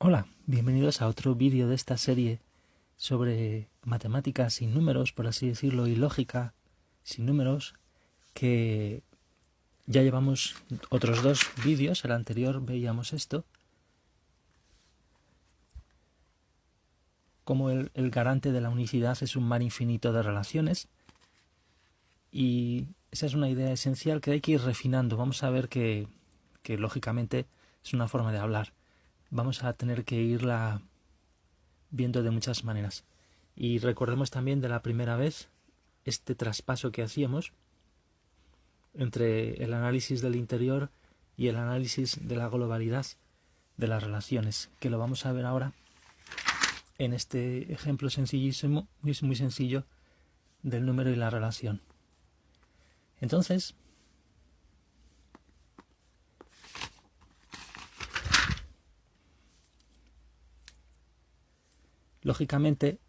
Hola, bienvenidos a otro vídeo de esta serie sobre matemáticas sin números, por así decirlo, y lógica sin números, que ya llevamos otros dos vídeos. El anterior veíamos esto, como el garante de la unicidad es un mar infinito de relaciones, y esa es una idea esencial que hay que ir refinando. Vamos a ver que lógicamente es una forma de hablar. Vamos a tener que irla viendo de muchas maneras. Y recordemos también de la primera vez este traspaso que hacíamos entre el análisis del interior y el análisis de la globalidad de las relaciones, que lo vamos a ver ahora en este ejemplo sencillísimo, muy sencillo, del número y la relación. Entonces, lógicamente,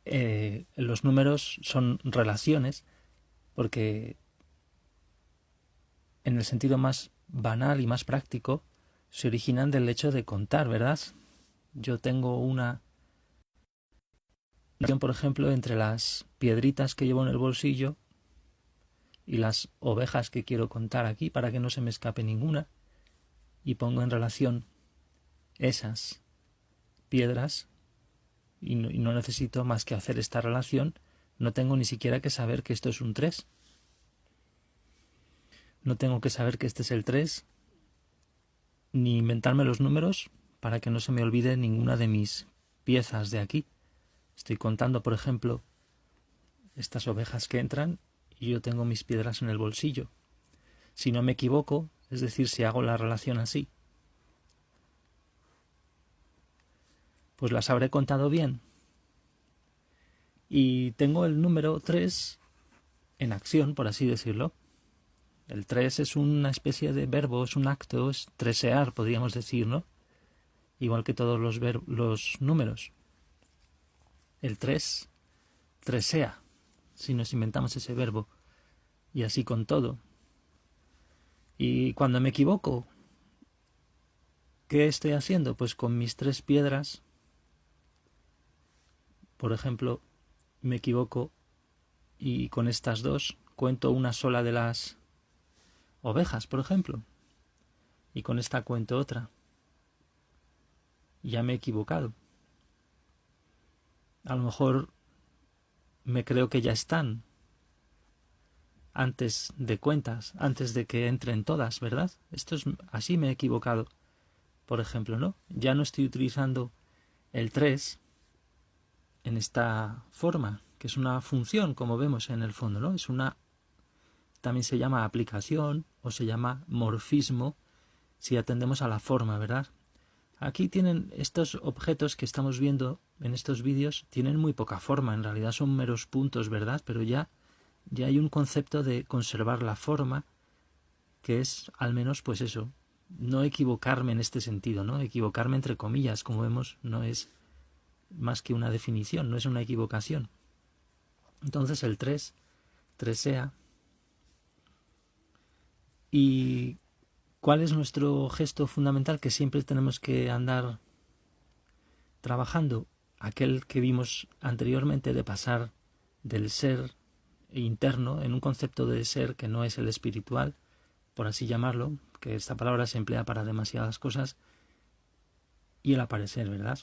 los números son relaciones porque, en el sentido más banal y más práctico, se originan del hecho de contar, ¿verdad? Yo tengo una relación, por ejemplo, entre las piedritas que llevo en el bolsillo y las ovejas que quiero contar aquí para que no se me escape ninguna, y pongo en relación esas piedras y no necesito más que hacer esta relación. No tengo ni siquiera que saber que esto es un 3. No tengo que saber que este es el 3, ni inventarme los números para que no se me olvide ninguna de mis piezas de aquí. Estoy contando, por ejemplo, estas ovejas que entran y yo tengo mis piedras en el bolsillo. Si no me equivoco, es decir, si hago la relación así, pues las habré contado bien. Y tengo el número 3 en acción, por así decirlo. El 3 es una especie de verbo, es un acto, es tresear, podríamos decir, ¿no? Igual que todos los números. El 3 tresea, si nos inventamos ese verbo. Y así con todo. Y cuando me equivoco, ¿qué estoy haciendo? Pues con mis 3 piedras, por ejemplo, me equivoco y con estas 2 cuento una sola de las ovejas, por ejemplo, y con esta cuento otra. Ya me he equivocado. A lo mejor me creo que ya están antes de cuentas, antes de que entren todas, ¿verdad? Esto es así, me he equivocado, por ejemplo, ¿no? Ya no estoy utilizando el 3 en esta forma, que es una función, como vemos en el fondo, ¿no? Es una, también se llama aplicación o se llama morfismo si atendemos a la forma, ¿verdad? Aquí tienen estos objetos que estamos viendo en estos vídeos, tienen muy poca forma, en realidad son meros puntos, ¿verdad? Pero ya hay un concepto de conservar la forma, que es al menos, pues eso, no equivocarme en este sentido, ¿no? Equivocarme entre comillas, como vemos, no es más que una definición, no es una equivocación. Entonces el 3 tresea. ¿Y cuál es nuestro gesto fundamental que siempre tenemos que andar trabajando? Aquel que vimos anteriormente, de pasar del ser interno en un concepto de ser que no es el espiritual, por así llamarlo, que esta palabra se emplea para demasiadas cosas, y el aparecer, ¿verdad?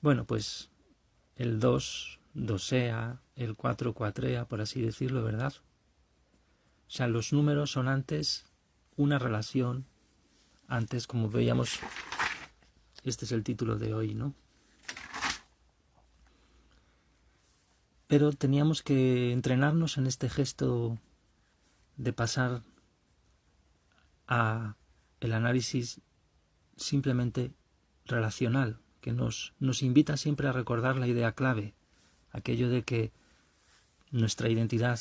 Bueno, pues el 2 dosea, el 4 cuatrea, por así decirlo, ¿verdad? O sea, los números son antes una relación, antes, como veíamos, este es el título de hoy, ¿no? Pero teníamos que entrenarnos en este gesto de pasar a el análisis simplemente relacional, que nos invita siempre a recordar la idea clave, aquello de que nuestra identidad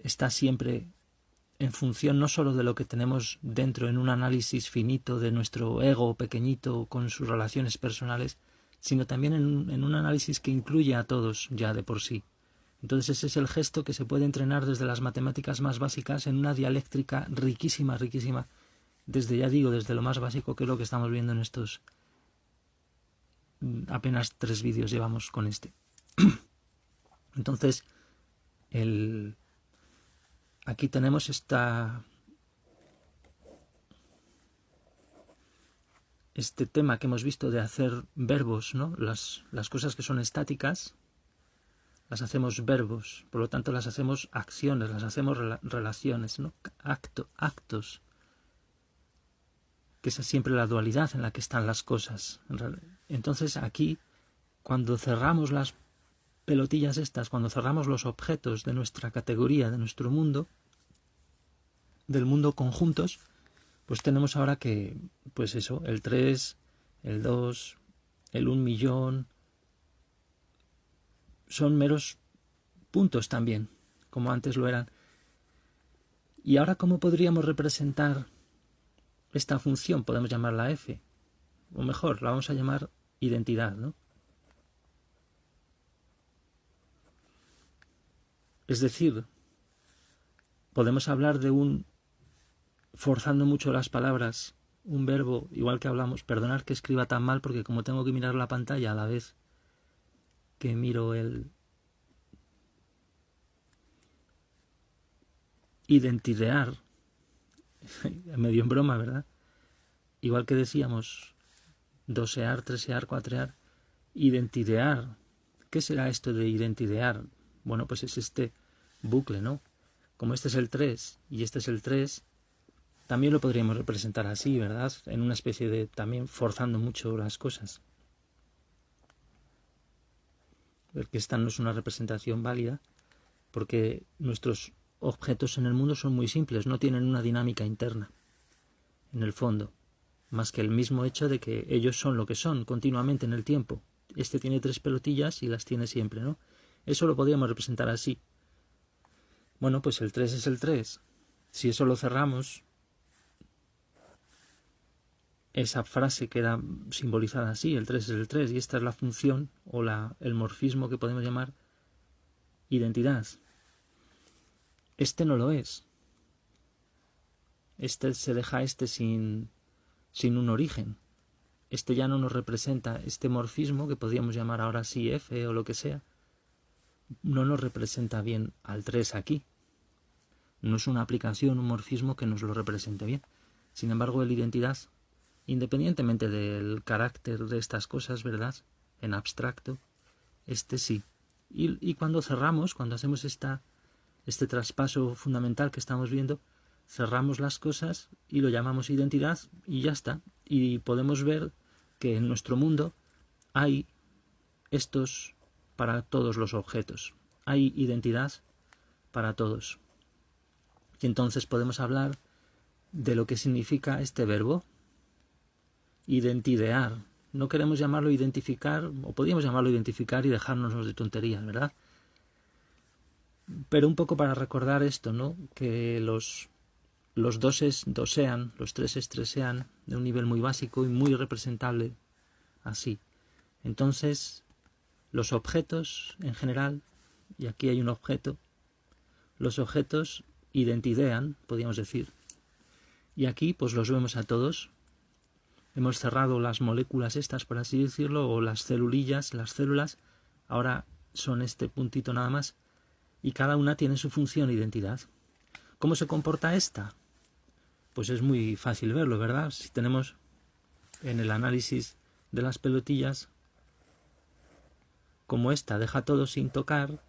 está siempre en función no solo de lo que tenemos dentro en un análisis finito de nuestro ego pequeñito con sus relaciones personales, sino también en un análisis que incluye a todos ya de por sí. Entonces ese es el gesto que se puede entrenar desde las matemáticas más básicas en una dialéctrica riquísima, riquísima, ya digo, desde lo más básico, que es lo que estamos viendo en estos apenas 3 vídeos llevamos con este. Entonces, aquí tenemos este tema que hemos visto de hacer verbos, ¿no? Las cosas que son estáticas las hacemos verbos, por lo tanto las hacemos acciones, las hacemos relaciones, ¿no? Actos, que esa es siempre la dualidad en la que están las cosas. Entonces aquí, cuando cerramos las pelotillas estas, cuando cerramos los objetos de nuestra categoría, de nuestro mundo, del mundo conjuntos, pues tenemos ahora que, pues eso, el 3, el 2, el 1.000.000, son meros puntos también, como antes lo eran. Y ahora, ¿cómo podríamos representar esta función? Podemos llamarla f, o mejor, la vamos a llamar identidad, ¿no? Es decir, podemos hablar de forzando mucho las palabras, un verbo, igual que hablamos, perdonad que escriba tan mal porque como tengo que mirar la pantalla a la vez que miro el identidear, medio en broma, ¿verdad? Igual que decíamos dosear, tresear, cuatrear, identidear. ¿Qué será esto de identidear? Bueno, pues es este bucle, ¿no? Como este es el 3 y este es el 3, también lo podríamos representar así, ¿verdad? En una especie de, también forzando mucho las cosas. Porque esta no es una representación válida, porque nuestros objetos en el mundo son muy simples, no tienen una dinámica interna, en el fondo, más que el mismo hecho de que ellos son lo que son continuamente en el tiempo. Este tiene 3 pelotillas y las tiene siempre, ¿no? Eso lo podríamos representar así. Bueno, pues el 3 es el 3. Si eso lo cerramos, esa frase queda simbolizada así, el 3 es el 3, y esta es la función o el morfismo que podemos llamar identidad. Este no lo es. Este se deja sin un origen. Este ya no nos representa, este morfismo, que podríamos llamar ahora sí F o lo que sea, no nos representa bien al 3 aquí. No es una aplicación, un morfismo que nos lo represente bien. Sin embargo, el identidad, independientemente del carácter de estas cosas, ¿verdad?, en abstracto, este sí. Y cuando cerramos, cuando hacemos este traspaso fundamental que estamos viendo, cerramos las cosas y lo llamamos identidad y ya está. Y podemos ver que en nuestro mundo hay estos para todos los objetos. Hay identidad para todos. Y entonces podemos hablar de lo que significa este verbo, identidear. No queremos llamarlo identificar, o podríamos llamarlo identificar y dejarnos de tonterías, ¿verdad? Pero un poco para recordar esto, ¿no? Que los doses dosean, los treses tresean de un nivel muy básico y muy representable así. Entonces, los objetos en general, y aquí hay un objeto, los objetos identidean, podríamos decir. Y aquí pues los vemos a todos. Hemos cerrado las moléculas estas, por así decirlo, o las celulillas, las células, ahora son este puntito nada más, y cada una tiene su función e identidad. ¿Cómo se comporta esta? Pues es muy fácil verlo, ¿verdad? Si tenemos en el análisis de las pelotillas, como esta deja todo sin tocar,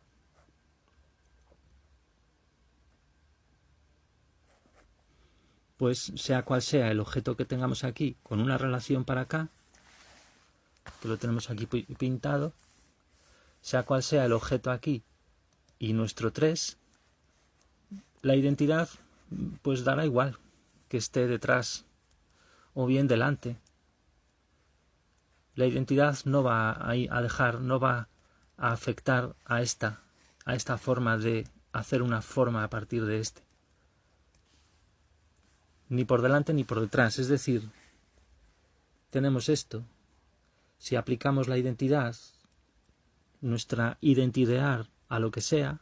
pues sea cual sea el objeto que tengamos aquí, con una relación para acá, que lo tenemos aquí pintado, sea cual sea el objeto aquí y nuestro 3, la identidad pues dará igual que esté detrás o bien delante. La identidad no va no va a afectar a esta forma de hacer una forma a partir de este. Ni por delante ni por detrás. Es decir, tenemos esto. Si aplicamos la identidad, nuestra identidear a lo que sea,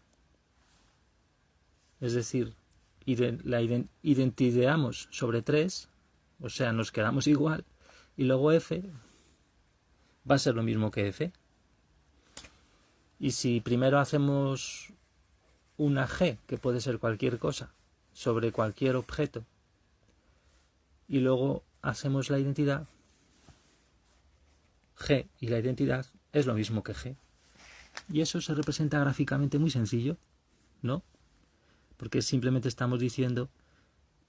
es decir, la identideamos sobre 3, o sea, nos quedamos igual, y luego f va a ser lo mismo que f. Y si primero hacemos una g, que puede ser cualquier cosa, sobre cualquier objeto, y luego hacemos la identidad, g y la identidad es lo mismo que g. Y eso se representa gráficamente muy sencillo, ¿no? Porque simplemente estamos diciendo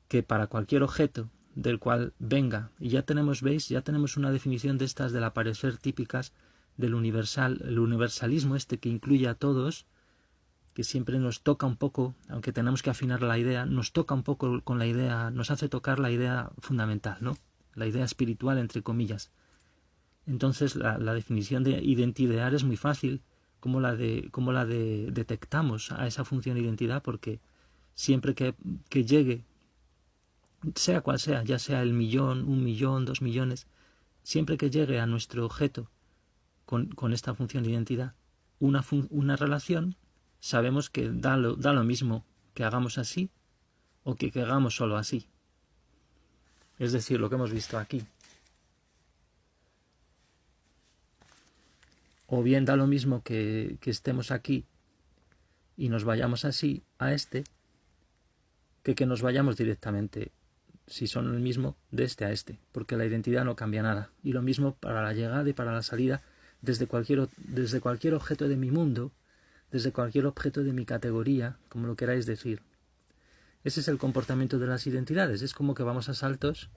que para cualquier objeto del cual venga, y ya tenemos, ¿veis? Ya tenemos una definición de estas del aparecer típicas del universal, el universalismo este que incluye a todos, que siempre nos toca un poco, aunque tenemos que afinar la idea, nos toca un poco con la idea, nos hace tocar la idea fundamental, ¿no? La idea espiritual, entre comillas. Entonces la definición de identidad es muy fácil, como la de detectamos a esa función identidad, porque siempre que llegue, sea cual sea, ya sea el millón, 1.000.000, 2.000.000, siempre que llegue a nuestro objeto con esta función de identidad una relación, sabemos que da lo mismo que hagamos así o que hagamos solo así. Es decir, lo que hemos visto aquí. O bien da lo mismo que estemos aquí y nos vayamos así a este, que nos vayamos directamente, si son el mismo, de este a este, porque la identidad no cambia nada. Y lo mismo para la llegada y para la salida desde cualquier objeto de mi mundo, desde cualquier objeto de mi categoría, como lo queráis decir. Ese es el comportamiento de las identidades. Es como que vamos a saltos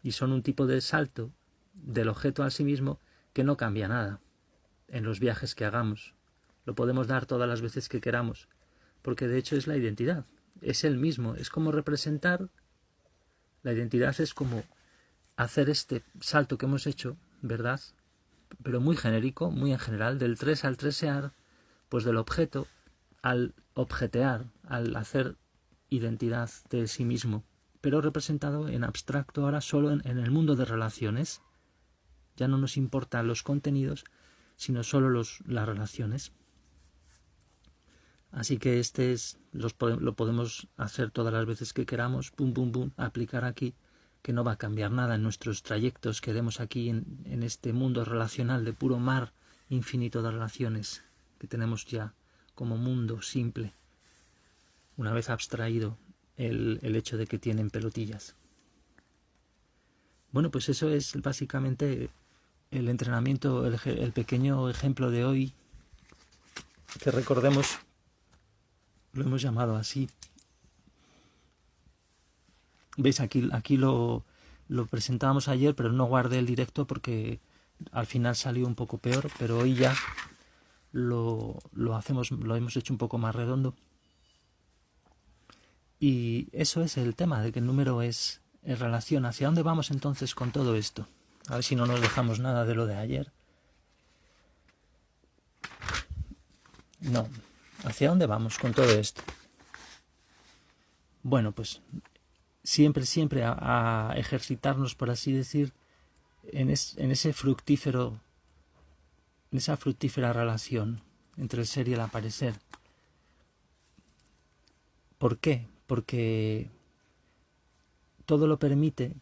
y son un tipo de salto del objeto a sí mismo que no cambia nada en los viajes que hagamos. Lo podemos dar todas las veces que queramos, porque de hecho es la identidad. Es el mismo, es como representar. La identidad es como hacer este salto que hemos hecho, ¿verdad? Pero muy genérico, muy en general, del 3 al tresear, pues del objeto al objetear, al hacer identidad de sí mismo, pero representado en abstracto ahora solo en el mundo de relaciones. Ya no nos importan los contenidos, sino solo las relaciones. Así que lo podemos hacer todas las veces que queramos, pum, pum, pum, aplicar aquí, que no va a cambiar nada en nuestros trayectos que demos aquí en este mundo relacional de puro mar infinito de relaciones que tenemos ya como mundo simple, una vez abstraído el hecho de que tienen pelotillas. Bueno, pues eso es básicamente el entrenamiento, el pequeño ejemplo de hoy, que recordemos, lo hemos llamado así. Veis, aquí lo presentábamos ayer, pero no guardé el directo porque al final salió un poco peor, pero hoy ya lo hemos hecho un poco más redondo. Y eso es el tema, de que el número es relación. ¿Hacia dónde vamos entonces con todo esto? A ver si no nos dejamos nada de lo de ayer. No. ¿Hacia dónde vamos con todo esto? Bueno, pues siempre a ejercitarnos, por así decir, en esa fructífera relación entre el ser y el aparecer. ¿Por qué? Porque todo lo permite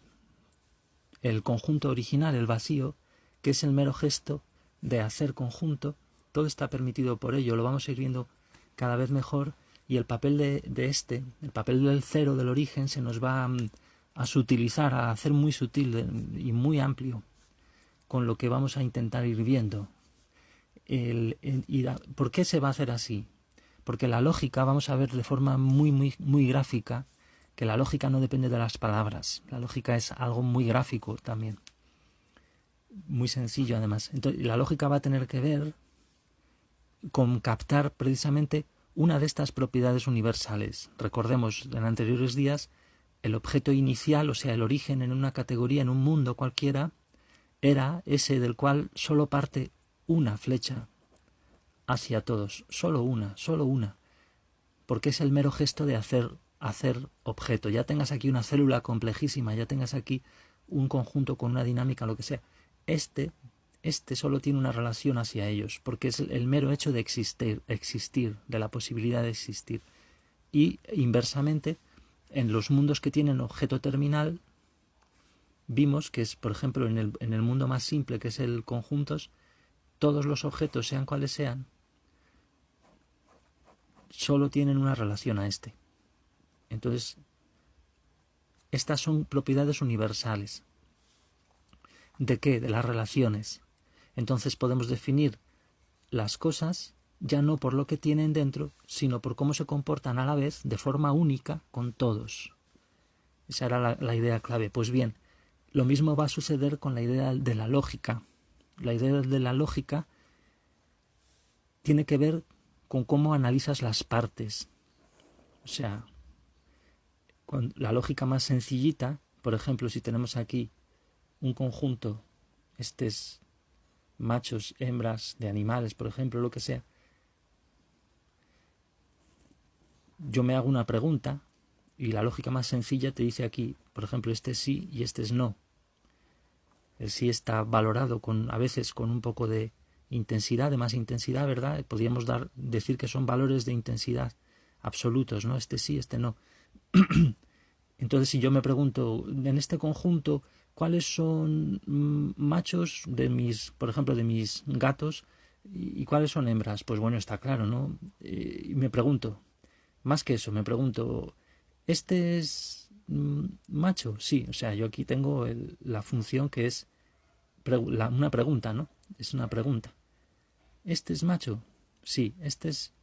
el conjunto original, el vacío, que es el mero gesto de hacer conjunto. Todo está permitido por ello, lo vamos a ir viendo cada vez mejor, y el papel el papel del cero, del origen, se nos va a sutilizar, a hacer muy sutil y muy amplio con lo que vamos a intentar ir viendo. ¿Por qué se va a hacer así? Porque la lógica, vamos a ver de forma muy gráfica, que la lógica no depende de las palabras. La lógica es algo muy gráfico también, muy sencillo además. Entonces, la lógica va a tener que ver con captar precisamente una de estas propiedades universales. Recordemos, en anteriores días, el objeto inicial, o sea, el origen en una categoría, en un mundo cualquiera, era ese del cual solo parte una flecha hacia todos, solo una, porque es el mero gesto de hacer objeto. Ya tengas aquí una célula complejísima, ya tengas aquí un conjunto con una dinámica, lo que sea, este solo tiene una relación hacia ellos, porque es el mero hecho de existir, de la posibilidad de existir. Y inversamente, en los mundos que tienen objeto terminal, vimos que es, por ejemplo, en el mundo más simple, que es el conjuntos, todos los objetos, sean cuales sean, solo tienen una relación a este. Entonces, estas son propiedades universales. ¿De qué? De las relaciones. Entonces podemos definir las cosas ya no por lo que tienen dentro, sino por cómo se comportan a la vez de forma única con todos. Esa era la idea clave. Pues bien, lo mismo va a suceder con la idea de la lógica. La idea de la lógica tiene que ver con cómo analizas las partes. O sea, la lógica más sencillita, por ejemplo, si tenemos aquí un conjunto, estos machos, hembras de animales, por ejemplo, lo que sea, yo me hago una pregunta y la lógica más sencilla te dice aquí, por ejemplo, este es sí y este es no. El sí está valorado a veces con un poco de intensidad, de más intensidad, ¿verdad? Podríamos decir que son valores de intensidad absolutos, ¿no? Este sí, este no. Entonces, si yo me pregunto, en este conjunto, ¿cuáles son machos por ejemplo, de mis gatos y cuáles son hembras? Pues bueno, está claro, ¿no? Y me pregunto, más que eso, me pregunto, ¿este es macho? Sí, o sea, yo aquí tengo la función que es una pregunta, ¿no? Es una pregunta. ¿Este es macho? Sí. ¿Este es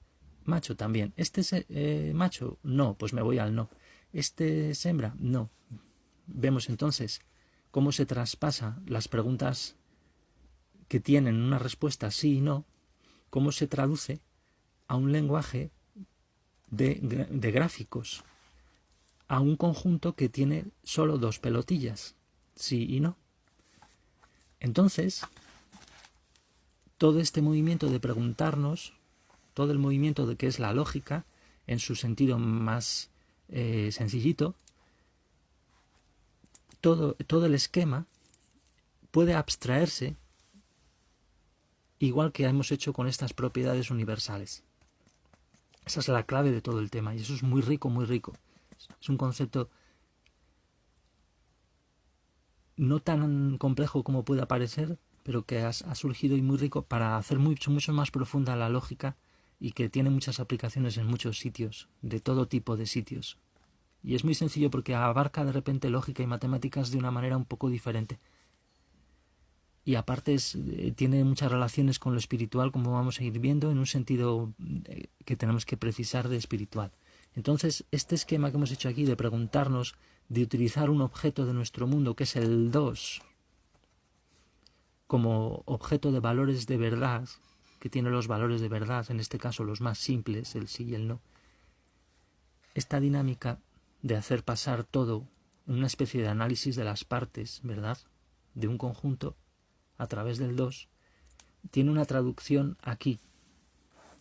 macho también? ¿Este es macho? No, pues me voy al no. ¿Este es hembra? No. Vemos entonces cómo se traspasa las preguntas que tienen una respuesta sí y no, cómo se traduce a un lenguaje de gráficos, a un conjunto que tiene solo dos pelotillas, sí y no. Entonces, todo este movimiento de preguntarnos, todo el movimiento de qué es la lógica, en su sentido más sencillito, todo el esquema puede abstraerse igual que hemos hecho con estas propiedades universales. Esa es la clave de todo el tema y eso es muy rico, muy rico. Es un concepto no tan complejo como pueda parecer, pero que ha surgido y muy rico para hacer mucho más profunda la lógica y que tiene muchas aplicaciones en muchos sitios, de todo tipo de sitios. Y es muy sencillo porque abarca de repente lógica y matemáticas de una manera un poco diferente. Y aparte tiene muchas relaciones con lo espiritual, como vamos a ir viendo, en un sentido que tenemos que precisar de espiritual. Entonces, este esquema que hemos hecho aquí de preguntarnos, de utilizar un objeto de nuestro mundo, que es el 2, como objeto de valores de verdad, que tiene los valores de verdad, en este caso los más simples, el sí y el no. Esta dinámica de hacer pasar todo en una especie de análisis de las partes, ¿verdad?, de un conjunto a través del 2, tiene una traducción aquí,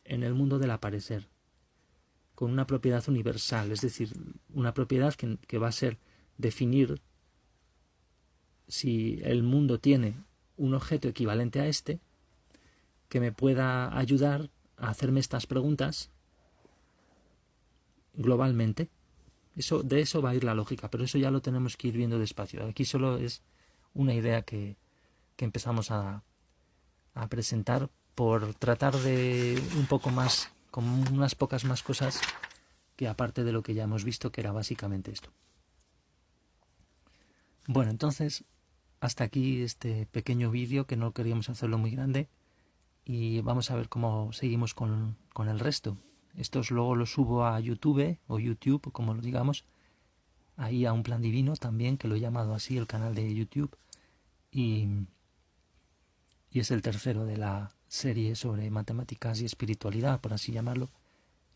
en el mundo del aparecer, con una propiedad universal, es decir, una propiedad que va a ser definir si el mundo tiene un objeto equivalente a este, que me pueda ayudar a hacerme estas preguntas globalmente. De eso va a ir la lógica, pero eso ya lo tenemos que ir viendo despacio. Aquí solo es una idea que empezamos a presentar por tratar de un poco más, con unas pocas más cosas que aparte de lo que ya hemos visto, que era básicamente esto. Bueno, entonces hasta aquí este pequeño vídeo, que no queríamos hacerlo muy grande, y vamos a ver cómo seguimos con el resto. Estos luego los subo a YouTube, o YouTube, como lo digamos, ahí a Un Plan Divino también, que lo he llamado así, el canal de YouTube, y es el tercero de la serie sobre matemáticas y espiritualidad, por así llamarlo,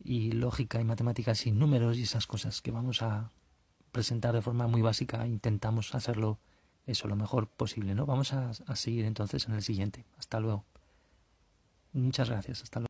y lógica y matemáticas sin números y esas cosas que vamos a presentar de forma muy básica. Intentamos hacerlo eso lo mejor posible, ¿no? Vamos a seguir entonces en el siguiente. Hasta luego. Muchas gracias. Hasta luego.